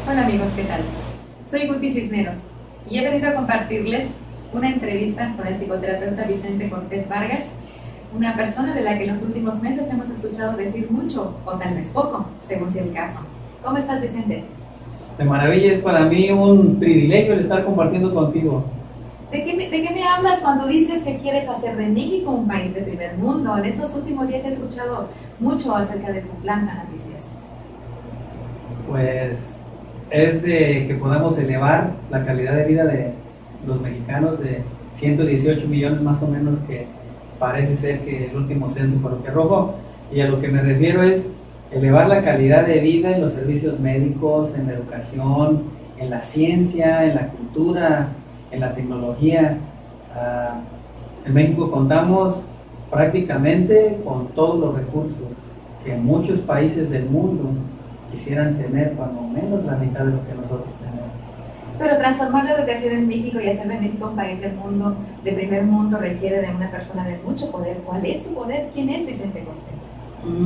Hola amigos, ¿qué tal? Soy Guti Cisneros y he venido a compartirles una entrevista con el psicoterapeuta Vicente Cortés Vargas, una persona de la que en los últimos meses hemos escuchado decir mucho o tal vez poco, según sea el caso. ¿Cómo estás, Vicente? De maravilla, es para mí un privilegio el estar compartiendo contigo. ¿De qué me hablas cuando dices que quieres hacer de México un país de primer mundo? En estos últimos días he escuchado mucho acerca de tu plan tan ambicioso. Pues es de que podamos elevar la calidad de vida de los mexicanos de 118 millones más o menos, que parece ser que el último censo fue lo que arrojó. Y a lo que me refiero es elevar la calidad de vida en los servicios médicos, en la educación, en la ciencia, en la cultura, en la tecnología. En México contamos prácticamente con todos los recursos que muchos países del mundo quisieran tener, cuando menos la mitad de lo que nosotros tenemos. Pero transformar la educación en México y hacer de México un país del mundo, de primer mundo, requiere de una persona de mucho poder. ¿Cuál es tu poder? ¿Quién es Vicente Cortés?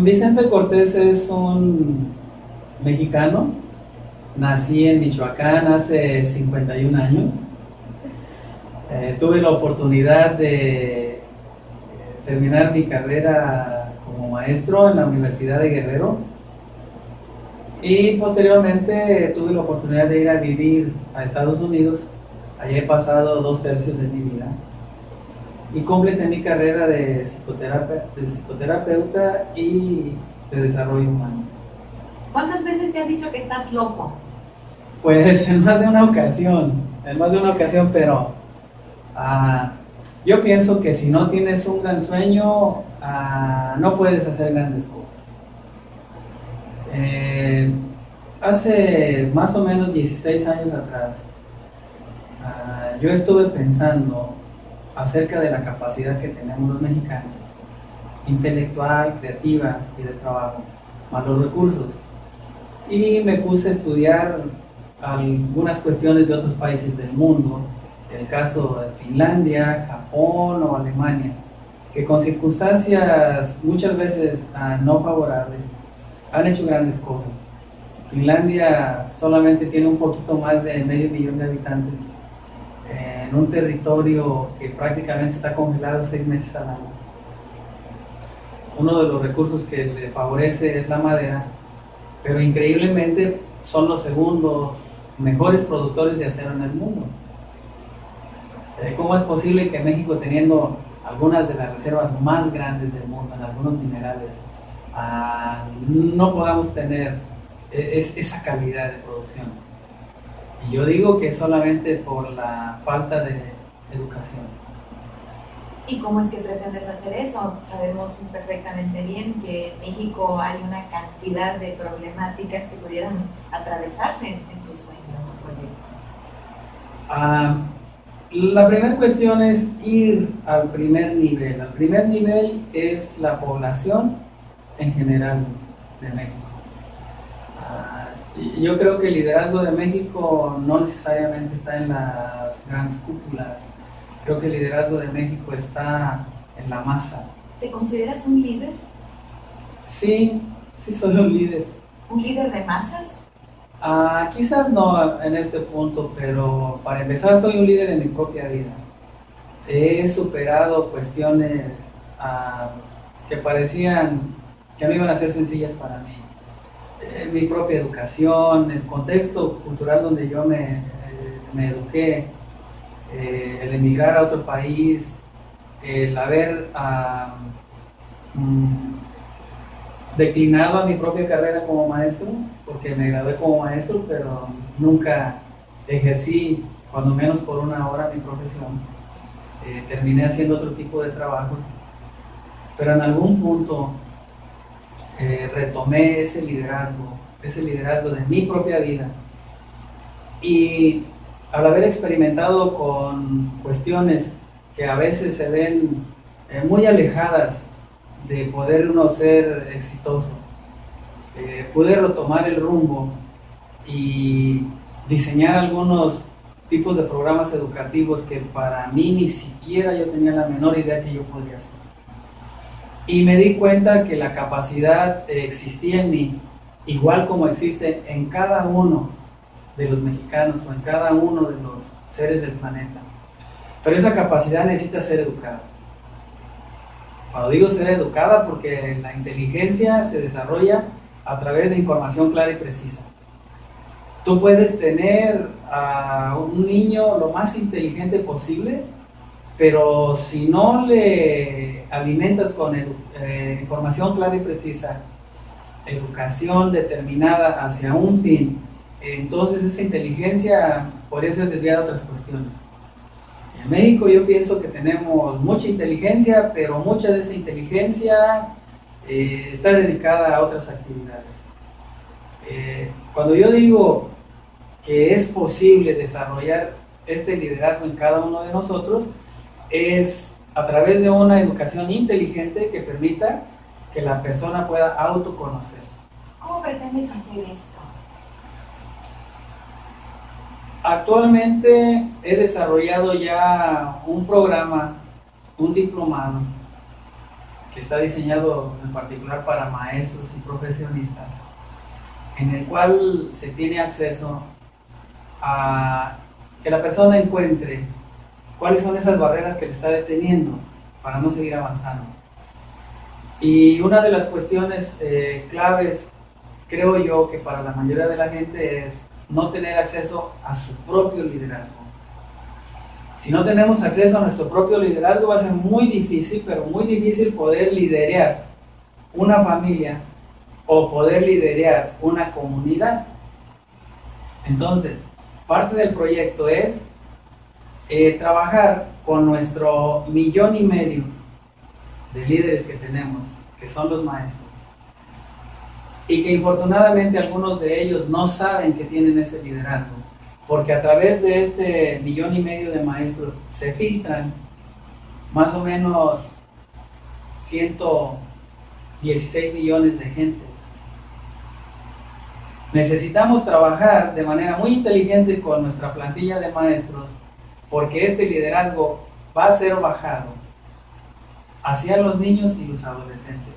Vicente Cortés es un mexicano. Nací en Michoacán hace 51 años. Tuve la oportunidad de terminar mi carrera como maestro en la Universidad de Guerrero. Y posteriormente tuve la oportunidad de ir a vivir a Estados Unidos. Allí he pasado 2/3 de mi vida. Y completé mi carrera de psicoterapeuta y de desarrollo humano. ¿Cuántas veces te han dicho que estás loco? Pues en más de una ocasión, pero yo pienso que si no tienes un gran sueño, no puedes hacer grandes cosas. Hace más o menos 16 años atrás, yo estuve pensando acerca de la capacidad que tenemos los mexicanos, intelectual, creativa y de trabajo, más los recursos. Y me puse a estudiar algunas cuestiones de otros países del mundo, el caso de Finlandia, Japón o Alemania, que con circunstancias muchas veces no favorables han hecho grandes cosas. Finlandia solamente tiene un poquito más de 500,000 de habitantes, en un territorio que prácticamente está congelado 6 meses al año. Uno de los recursos que le favorece es la madera, pero increíblemente son los segundos mejores productores de acero en el mundo. ¿Cómo es posible que México, teniendo algunas de las reservas más grandes del mundo en algunos minerales, no podamos tener esa calidad de producción? Y yo digo que solamente por la falta de educación. ¿Y cómo es que pretendes hacer eso? Sabemos perfectamente bien que en México hay una cantidad de problemáticas que pudieran atravesarse en tu sueño, en tu proyecto. La primera cuestión es ir al primer nivel. El primer nivel es la población en general de México. Yo creo que el liderazgo de México no necesariamente está en las grandes cúpulas. Creo que el liderazgo de México está en la masa. ¿Te consideras un líder? Sí soy un líder. ¿Un líder de masas? Quizás no en este punto, pero para empezar soy un líder en mi propia vida. He superado cuestiones que parecían que no iban a ser sencillas para mí. Mi propia educación, el contexto cultural donde yo me eduqué, el emigrar a otro país, el haber declinado a mi propia carrera como maestro, porque me gradué como maestro, pero nunca ejercí, cuando menos por una hora, mi profesión. Terminé haciendo otro tipo de trabajos, pero en algún punto retomé ese liderazgo de mi propia vida. Y al haber experimentado con cuestiones que a veces se ven muy alejadas de poder uno ser exitoso, pude retomar el rumbo y diseñar algunos tipos de programas educativos que para mí ni siquiera yo tenía la menor idea que yo podría hacer. Y me di cuenta que la capacidad existía en mí, igual como existe en cada uno de los mexicanos o en cada uno de los seres del planeta. Pero esa capacidad necesita ser educada. Cuando digo ser educada, porque la inteligencia se desarrolla a través de información clara y precisa. Tú puedes tener a un niño lo más inteligente posible, pero si no le alimentas con información clara y precisa, educación determinada hacia un fin, entonces esa inteligencia podría ser desviada a otras cuestiones. En México yo pienso que tenemos mucha inteligencia, pero mucha de esa inteligencia está dedicada a otras actividades. Cuando yo digo que es posible desarrollar este liderazgo en cada uno de nosotros, es a través de una educación inteligente que permita que la persona pueda autoconocerse. ¿Cómo pretendes hacer esto? Actualmente he desarrollado ya un programa, un diplomado, que está diseñado en particular para maestros y profesionistas, en el cual se tiene acceso a que la persona encuentre cuáles son esas barreras que le está deteniendo para no seguir avanzando. Y una de las cuestiones claves, creo yo, que para la mayoría de la gente es no tener acceso a su propio liderazgo. Si no tenemos acceso a nuestro propio liderazgo, va a ser muy difícil, pero muy difícil poder liderar una familia o poder liderar una comunidad. Entonces, parte del proyecto es trabajar con nuestro 1,5 millones de líderes que tenemos, que son los maestros, y que infortunadamente algunos de ellos no saben que tienen ese liderazgo, porque a través de este 1,5 millones de maestros se filtran más o menos 116 millones de gentes. Necesitamos trabajar de manera muy inteligente con nuestra plantilla de maestros, porque este liderazgo va a ser bajado hacia los niños y los adolescentes.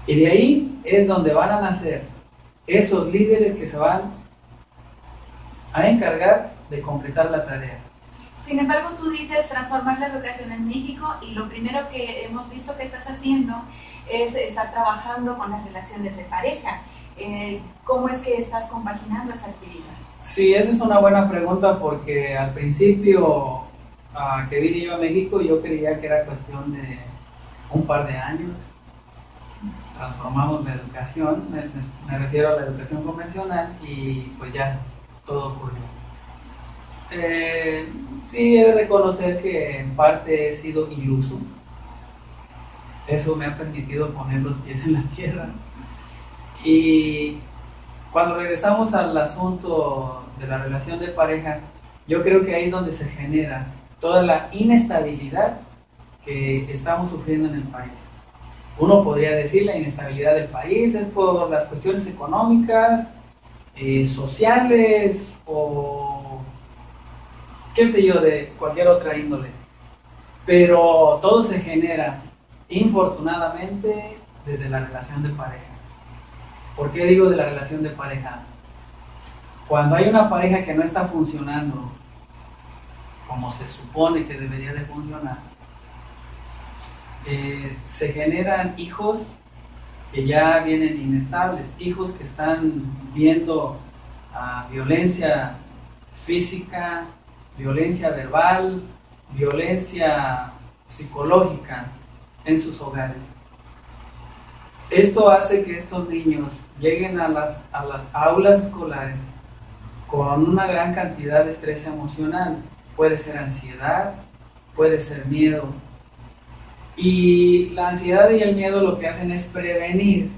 Y de ahí es donde van a nacer esos líderes que se van a encargar de completar la tarea. Sin embargo, tú dices transformar la educación en México, y lo primero que hemos visto que estás haciendo es estar trabajando con las relaciones de pareja. ¿Cómo es que estás compaginando esta actividad? Sí, esa es una buena pregunta, porque al principio que vine yo a México, yo creía que era cuestión de un par de años. Transformamos la educación, me refiero a la educación convencional, y pues ya todo ocurrió. Sí, he de reconocer que en parte he sido iluso. Eso me ha permitido poner los pies en la tierra. Y cuando regresamos al asunto de la relación de pareja, yo creo que ahí es donde se genera toda la inestabilidad que estamos sufriendo en el país. Uno podría decir la inestabilidad del país es por las cuestiones económicas, sociales o qué sé yo, de cualquier otra índole. Pero todo se genera, infortunadamente, desde la relación de pareja. ¿Por qué digo de la relación de pareja? Cuando hay una pareja que no está funcionando como se supone que debería de funcionar, se generan hijos que ya vienen inestables, hijos que están viendo violencia física, violencia verbal, violencia psicológica en sus hogares. Esto hace que estos niños lleguen a las aulas escolares con una gran cantidad de estrés emocional. Puede ser ansiedad, puede ser miedo. Y la ansiedad y el miedo lo que hacen es prevenir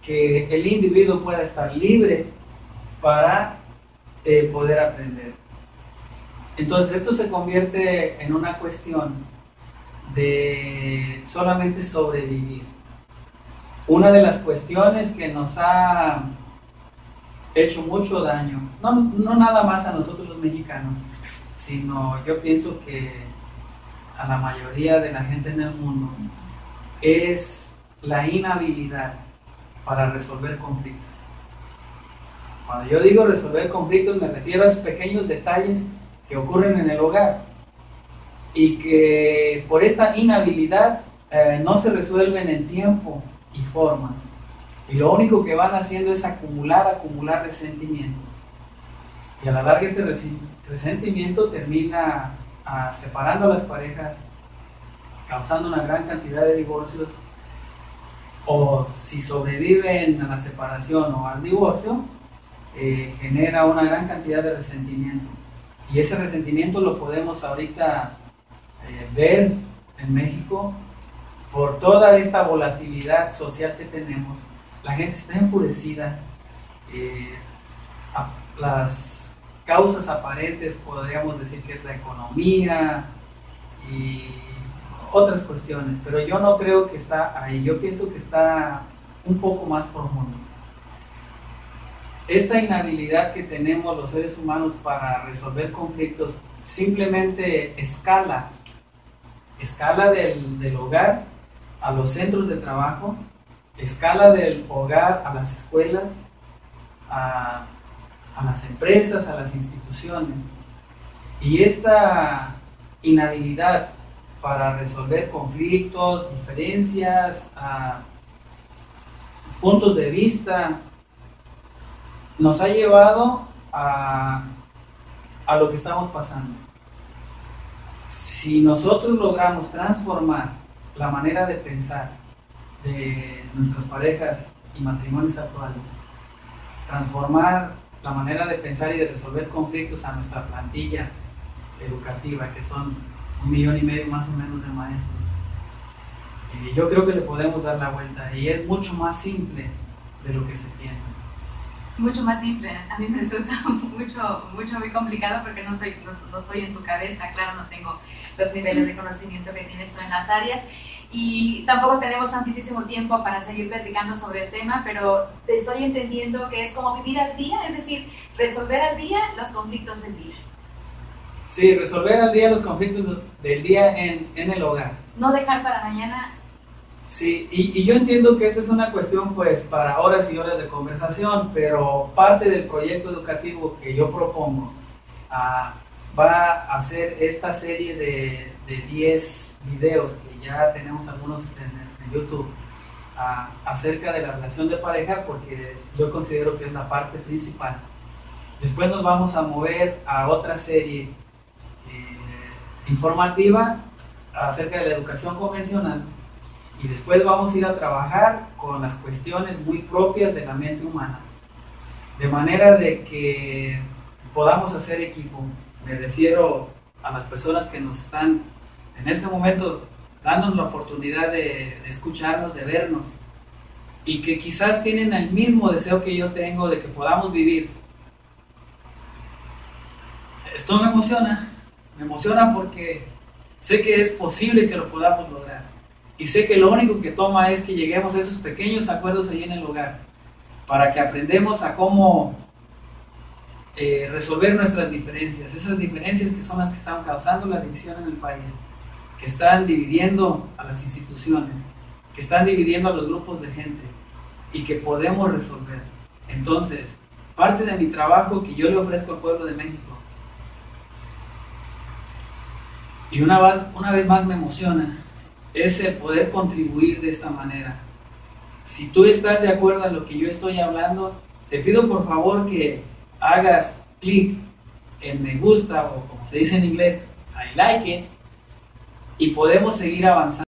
que el individuo pueda estar libre para poder aprender. Entonces esto se convierte en una cuestión de solamente sobrevivir. Una de las cuestiones que nos ha hecho mucho daño, no nada más a nosotros los mexicanos, sino yo pienso que a la mayoría de la gente en el mundo, es la inhabilidad para resolver conflictos. Cuando yo digo resolver conflictos me refiero a esos pequeños detalles que ocurren en el hogar y que por esta inhabilidad no se resuelven en tiempo y forma. Y lo único que van haciendo es acumular resentimiento. Y a la larga este resentimiento termina separando a las parejas, causando una gran cantidad de divorcios, o si sobreviven a la separación o al divorcio, genera una gran cantidad de resentimiento. Y ese resentimiento lo podemos ahorita ver en México por toda esta volatilidad social que tenemos. La gente está enfurecida. Las causas aparentes podríamos decir que es la economía y otras cuestiones, pero yo no creo que está ahí. Yo pienso que está un poco más profundo. Esta inhabilidad que tenemos los seres humanos para resolver conflictos simplemente escala del hogar a los centros de trabajo, escala del hogar a las escuelas, a las empresas, a las instituciones. Y esta inhabilidad para resolver conflictos, diferencias, puntos de vista, nos ha llevado a lo que estamos pasando. Si nosotros logramos transformar la manera de pensar de nuestras parejas y matrimonios actuales, transformar la manera de pensar y de resolver conflictos a nuestra plantilla educativa, que son 1,5 millones más o menos de maestros, yo creo que le podemos dar la vuelta y es mucho más simple de lo que se piensa. Mucho más simple. A mí me resulta muy complicado porque no estoy en tu cabeza. Claro, no tengo los niveles de conocimiento que tienes tú en las áreas y tampoco tenemos tantísimo tiempo para seguir platicando sobre el tema, pero te estoy entendiendo que es como vivir al día, es decir, resolver al día los conflictos del día. Sí, resolver al día los conflictos del día en el hogar. No dejar para mañana. Sí, y yo entiendo que esta es una cuestión pues para horas y horas de conversación, pero parte del proyecto educativo que yo propongo va a ser esta serie de 10 videos que ya tenemos algunos en YouTube acerca de la relación de pareja, porque yo considero que es la parte principal. Después nos vamos a mover a otra serie informativa acerca de la educación convencional. Y después vamos a ir a trabajar con las cuestiones muy propias de la mente humana, de manera de que podamos hacer equipo. Me refiero a las personas que nos están en este momento dándonos la oportunidad de escucharnos, de vernos, y que quizás tienen el mismo deseo que yo tengo de que podamos vivir. Esto me emociona porque sé que es posible que lo podamos lograr. Y sé que lo único que toma es que lleguemos a esos pequeños acuerdos allí en el hogar, para que aprendamos a cómo resolver nuestras diferencias, esas diferencias que son las que están causando la división en el país, que están dividiendo a las instituciones, que están dividiendo a los grupos de gente y que podemos resolver. Entonces, parte de mi trabajo que yo le ofrezco al pueblo de México, y una vez más me emociona, es el poder contribuir de esta manera. Si tú estás de acuerdo en lo que yo estoy hablando, te pido por favor que hagas clic en me gusta, o como se dice en inglés, I like it, y podemos seguir avanzando.